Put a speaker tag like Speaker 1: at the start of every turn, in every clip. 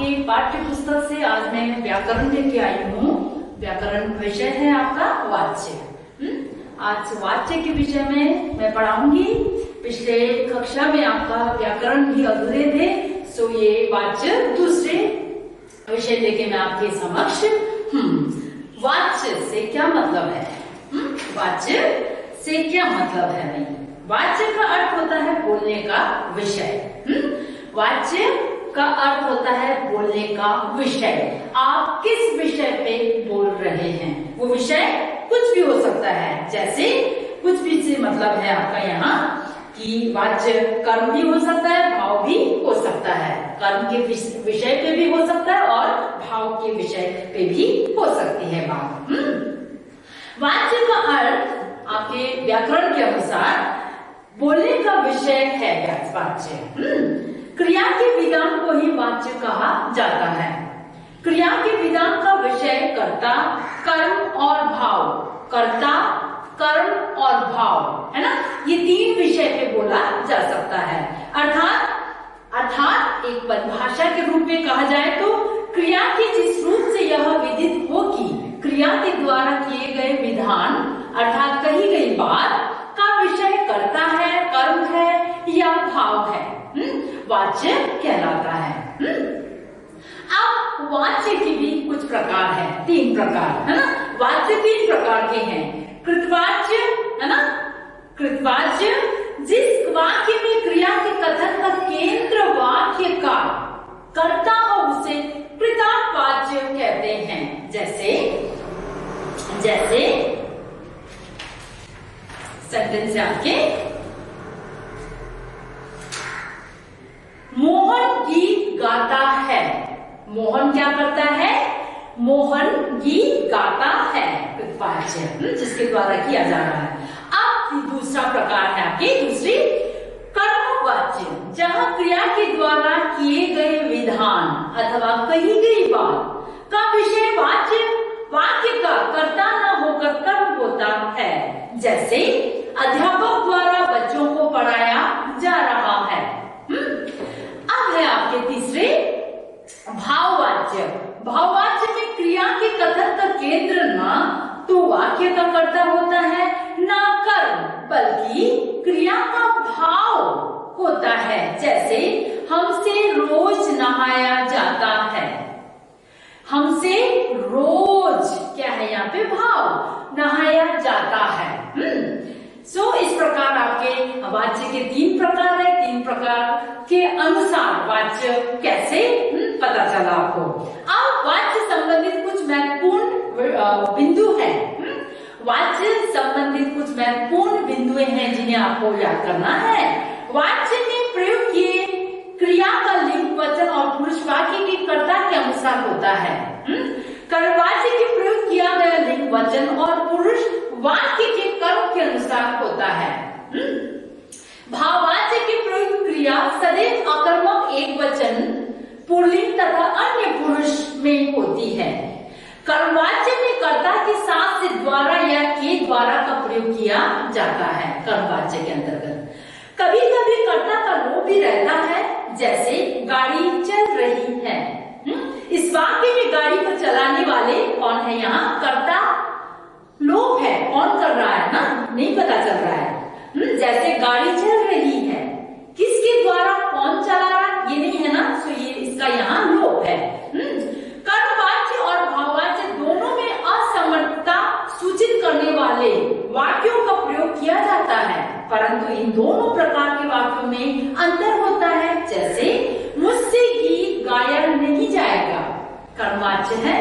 Speaker 1: आपके पाठ्य पुस्तक से आज मैं व्याकरण लेके आई हूँ। व्याकरण विषय है आपका वाच्य। आज वाच्य के विषय में मैं पढ़ाऊंगी। पिछले कक्षा में आपका व्याकरण भी अधूरे थे, सो ये वाच्य दूसरे विषय लेके मैं आपके समक्ष। वाच्य से क्या मतलब है? वाच्य से क्या मतलब है? नहीं, वाच्य का अर्थ होता है बोलने का विषय। वाच्य का अर्थ होता है बोलने का विषय। आप किस विषय पे बोल रहे हैं? वो विषय कुछ भी हो सकता है, जैसे कुछ भी से मतलब है आपका यहाँ कि वाच्य कर्म भी हो सकता है, भाव भी हो सकता है। कर्म के विषय पे भी हो सकता है और भाव के विषय पे भी हो सकती है बात। वाच्य का अर्थ आपके व्याकरण के अनुसार बोलने का विषय है वाच्य। क्रिया के विधान को ही वाच्य कहा जाता है। क्रिया के विधान का विषय कर्ता, कर्म और भाव। कर्ता, कर्म और भाव, है ना? ये तीन विषय पे बोला जा सकता है। अर्थात एक परिभाषा के रूप में कहा जाए तो क्रिया के जिस रूप से यह विदित हो कि क्रिया के द्वारा किए गए विधान अर्थात कही गई बात का विषय कर्ता है, कर्म है या भाव है, वाच्य कहलाता है। अब वाच्य की भी कुछ प्रकार है, तीन प्रकार, है ना? वाच्य तीन प्रकार के हैं। कृतवाच्य, है ना? कृतवाच्य जिस वाक्य में क्रिया के कथन का केंद्र वाक्य का कर्ता हो उसे कृतवाच्य कहते हैं। जैसे सेंटेंस आपके मोहन गीत गाता है। मोहन क्या करता है? मोहन गीत गाता है, कृतवाच्य जिसके द्वारा किया जा रहा है। अब दूसरा प्रकार है आपकी दूसरी कर्मवाच्य, जहां क्रिया के द्वारा किए गए विधान अथवा कही गई बात का विषय वाक्य का कर्ता न होकर कर्म होता है। जैसे अध्यापक द्वारा बच्चों को पढ़ाया जा रहा है। अब है आपके तीसरे भाववाच्य। भाववाच्य में क्रिया के कथन का केंद्र न तो वाक्य का कर्ता होता है न कर्म, बल्कि क्रिया का भाव होता है। जैसे हमसे रोज नहाया जाता है। हमसे रोज क्या है यहाँ पे? भाव, नहाया जाता है। इस प्रकार आपके वाच्य के तीन प्रकार है। तीन प्रकार के अनुसार वाच्य कैसे पता चला आपको। अब वाच्य संबंधित कुछ महत्वपूर्ण बिंदु हैं। वाच्य संबंधित कुछ महत्वपूर्ण बिंदुएं हैं जिन्हें आपको याद करना है। वाच्य में प्रयोग किए क्रिया का लिंग, वचन और पुरुष वाक्य के कर्ता के अनुसार होता है। कर्मवाच्य के प्रयोग किया गया लिंग, वचन और पुरुष वाक्य के कर्म के अनुसार होता है। भाववाच्य के प्रयोग क्रिया सदैव आकर्मक एक वचन, पुल्लिंग तथा अन्य पुरुष में होती है। कर्मवाच्य में कर्ता के साथ से द्वारा या के द्वारा का प्रयोग किया जाता है। कर्मवाच्य के अंतर्गत कभी कभी कर्ता का लोभ भी रहता है। जैसे गाड़ी चल रही है। इस वाक्य में गाड़ी को चलाने वाले कौन है? यहाँ कर्ता लोभ है, कौन कर रहा है ना, नहीं पता चल रहा है। जैसे गाड़ी चल रही है, किसके द्वारा, कौन चला रहा है, ये नहीं है ना, सो ये इसका यहाँ लोभ है। कर्मवाच्य और भाववाच्य दोनों में असमर्थता सूचित करने वाले वाक्यों का प्रयोग किया जाता है, परंतु इन दोनों प्रकार के वाक्यों में अंतर होता है। जैसे मुझसे गीत गाया नहीं जाएगा, कर्मवाच्य है।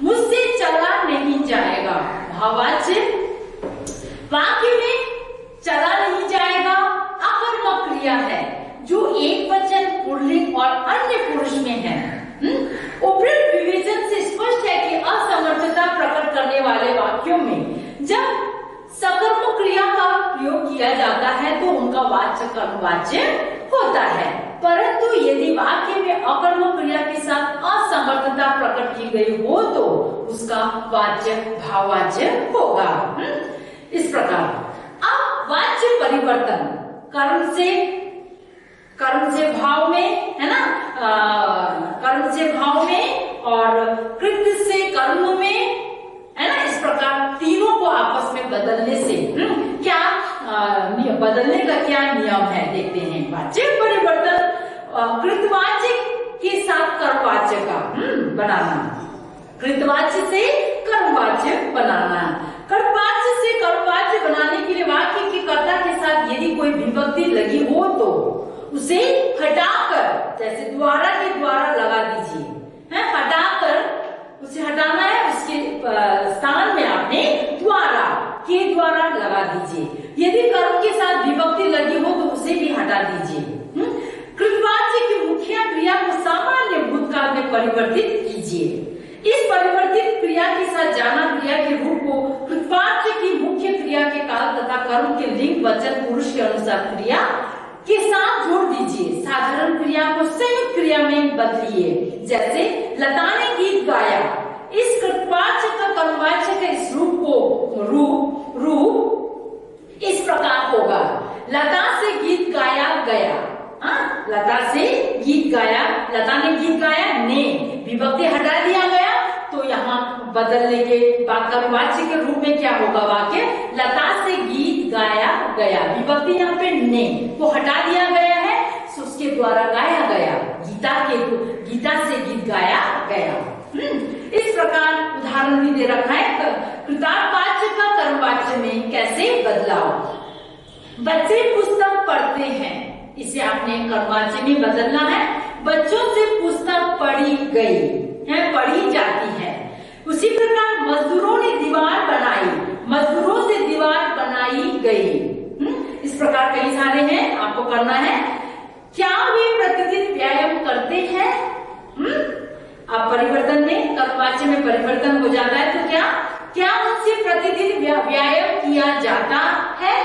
Speaker 1: मुझसे चला नहीं जाएगा, भाववाच्य। वाक्य में चला नहीं जाएगा अकर्मक क्रिया है जो एक वचन, पुल्लिंग और अन्य पुरुष में है। उपयुक्त विवेचन से स्पष्ट है कि असमर्थता प्रकट करने वाले वाक्यों में जब सकर्मक क्रिया का प्रयोग किया जाता है तो उनका वाच्य कर्मवाच्य होता है, परंतु यदि वाक्य में अकर्मक क्रिया के साथ असमर्थता प्रकट की गई हो तो उसका वाच्य भाववाच्य होगा। इस प्रकार अब वाच्य परिवर्तन कर्म से भाव में, है ना, कर्म से बदलने का क्या नियम है देखते हैं। वाच्य परिवर्तन कृतवाच्य के साथ कर्मवाच्य का बनाना, कृतवाच्य से कर्मवाच्य बनाना। कर्मवाच्य से कर्मवाच्य बनाने के लिए वाक्य के कर्ता के साथ यदि कोई विभक्ति लगी हो तो उसे हटाकर, जैसे द्वारा के द्वारा लगा दीजिए, हटाकर उसे हटाना है, उसके स्थान में आपने द्वारा के द्वारा लगा दीजिए। यदि कर्म के साथ विभक्ति लगी हो तो उसे भी हटा दीजिए। कृतवाच्य की मुख्य क्रिया को सामान्य भूतकाल में परिवर्तित कीजिए। इस परिवर्तित क्रिया के साथ जाना क्रिया के रूप को कृतवाच्य की मुख्य क्रिया के काल तथा कर्म के लिंग वचन पुरुष के अनुसार क्रिया के साथ जोड़ दीजिए। साधारण क्रिया को संयुक्त क्रिया में बदलिए, जैसे लता ने गीत गाया। इस कृतवाच्य का कर्मवाच्य के इस रूप इस प्रकार होगा, लता से गीत गाया गया। लता से गीत गाया, लता ने गीत गाया, ने विभक्ति हटा दिया गया तो यहाँ बदलने के कर्मवाच्य के रूप में क्या होगा वाक्य, लता से गीत गाया गया। विभक्ति यहाँ पे ने को हटा दिया गया है, उसके द्वारा गाया गया। गीता से गीत गाया गया। इस प्रकार उदाहरण भी दे रखा है कृतार्थवाच्य का कर्मवाच्य में कैसे बदलाव। बच्चे पुस्तक पढ़ते हैं, इसे आपने कर्मवाच्य में बदलना है। बच्चों से पुस्तक पढ़ी गई है, पढ़ी जाती है। उसी प्रकार मजदूरों ने दीवार बनाई, मजदूरों से दीवार बनाई गई। इस प्रकार कई सारे हैं, आपको करना है। क्या वे प्रतिदिन व्यायाम करते हैं? अब परिवर्तन में कर्मवाच्य में परिवर्तन हो जाता है तो क्या उनसे प्रतिदिन व्यायाम किया जाता है?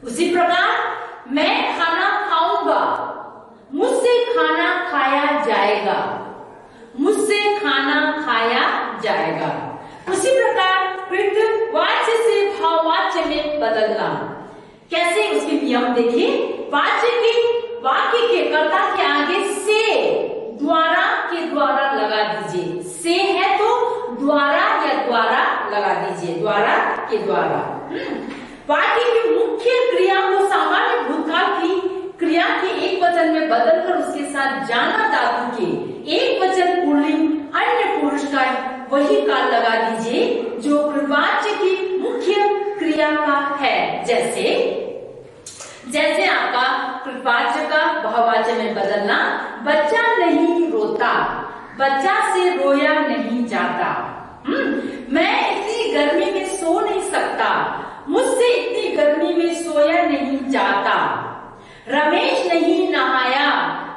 Speaker 1: उसी प्रकार मैं खाना खाऊंगा, मुझसे खाना खाया जाएगा, मुझसे खाना खाया जाएगा। उसी प्रकार कृतवाच्य से भाववाच्य में बदलना, कैसे उसके नियम देखिए। वाक्य के कर्ता के आगे से द्वारा के द्वारा लगा दीजिए। से है तो द्वारा या द्वारा लगा दीजिए, द्वारा के द्वारा। वाक्य की मुख्य क्रिया को सामान्य भूतकाल की क्रिया के एक वचन में बदलकर उसके साथ जाना धातु के एक वचन पुल्लिंग अन्य पुरुष का वही काल लगा दीजिए जो कृतवाच्य की मुख्य क्रिया का है। जैसे आपका कृतवाच्य का भाववाच्य में बदलना, बच्चा नहीं रोता, बच्चा से रोया नहीं जाता। मैं इतनी गर्मी में सो नहीं सकता, मुझसे इतनी गर्मी में सोया नहीं जाता। रमेश नहीं नहाया,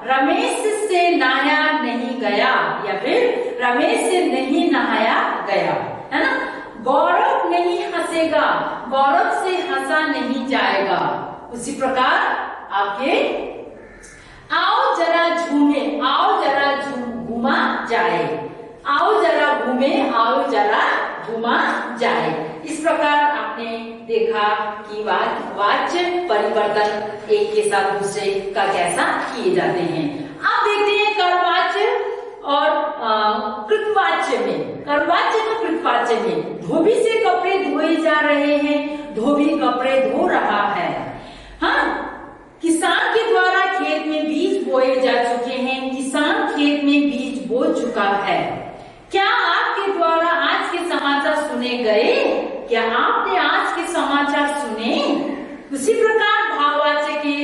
Speaker 1: रमेश से नहाया नहीं गया, या फिर रमेश से नहीं नहाया गया, है ना। गौरव नहीं हंसेगा, गौरव से हंसा नहीं जाएगा। उसी प्रकार आपके आओ जरा झूमे, आओ जरा घूमा जाए, आओ जरा घूमे, आओ जरा घूमा जाए। इस प्रकार आपने देखा कि वाच्य परिवर्तन एक के साथ दूसरे का कैसा किए जाते हैं। अब देखते हैं कर्मवाच्य और कृतवाच्य में। कर्मवाच्य का कृतवाच्य में, धोबी से कपड़े धोए जा रहे हैं, धोबी कपड़े धो रहा है। किसान के द्वारा खेत में बीज बोए जा चुके हैं, किसान खेत में बीज बो चुका है। क्या आपके द्वारा आज के समाचार सुने गए? क्या आपने आज के समाचार सुने? उसी प्रकार भाववाच्य के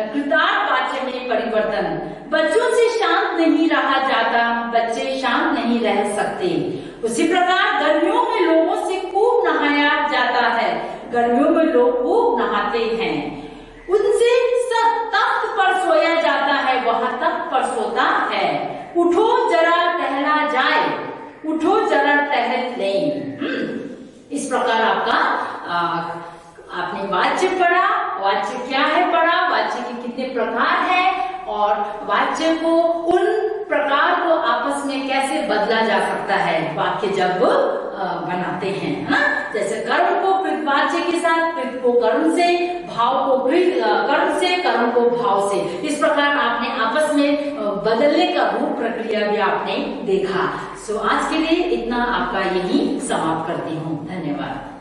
Speaker 1: कृतार्थवाच्य में परिवर्तन, बच्चों से शांत नहीं रहा जाता, बच्चे शांत नहीं रह सकते। उसी प्रकार गर्मियों में लोगों से खूब नहाया जाता है, गर्मियों में लोग खूब नहाते हैं। उनसे तख्त पर सोया जाता है, वह तख्त पर सोता है। उठो जरा टहला जाए, उठो जरा टहल लें। इस प्रकार आपने वाच्य पढ़ा, वाच्य क्या है पढ़ा, वाच्य के कितने प्रकार हैं और वाच्य को उन प्रकार को आपस में कैसे बदला जा सकता है वाक्य जब बनाते हैं, ना। जैसे कर्म को कृतवाच्य के साथ, कृत को कर्म से, भाव को कर्म से, कर्म को भाव से। इस प्रकार आपने आपस में बदलने का रूप प्रक्रिया भी आपने देखा। सो आज के लिए इतना, आपका यही समाप्त करती हूँ। धन्यवाद।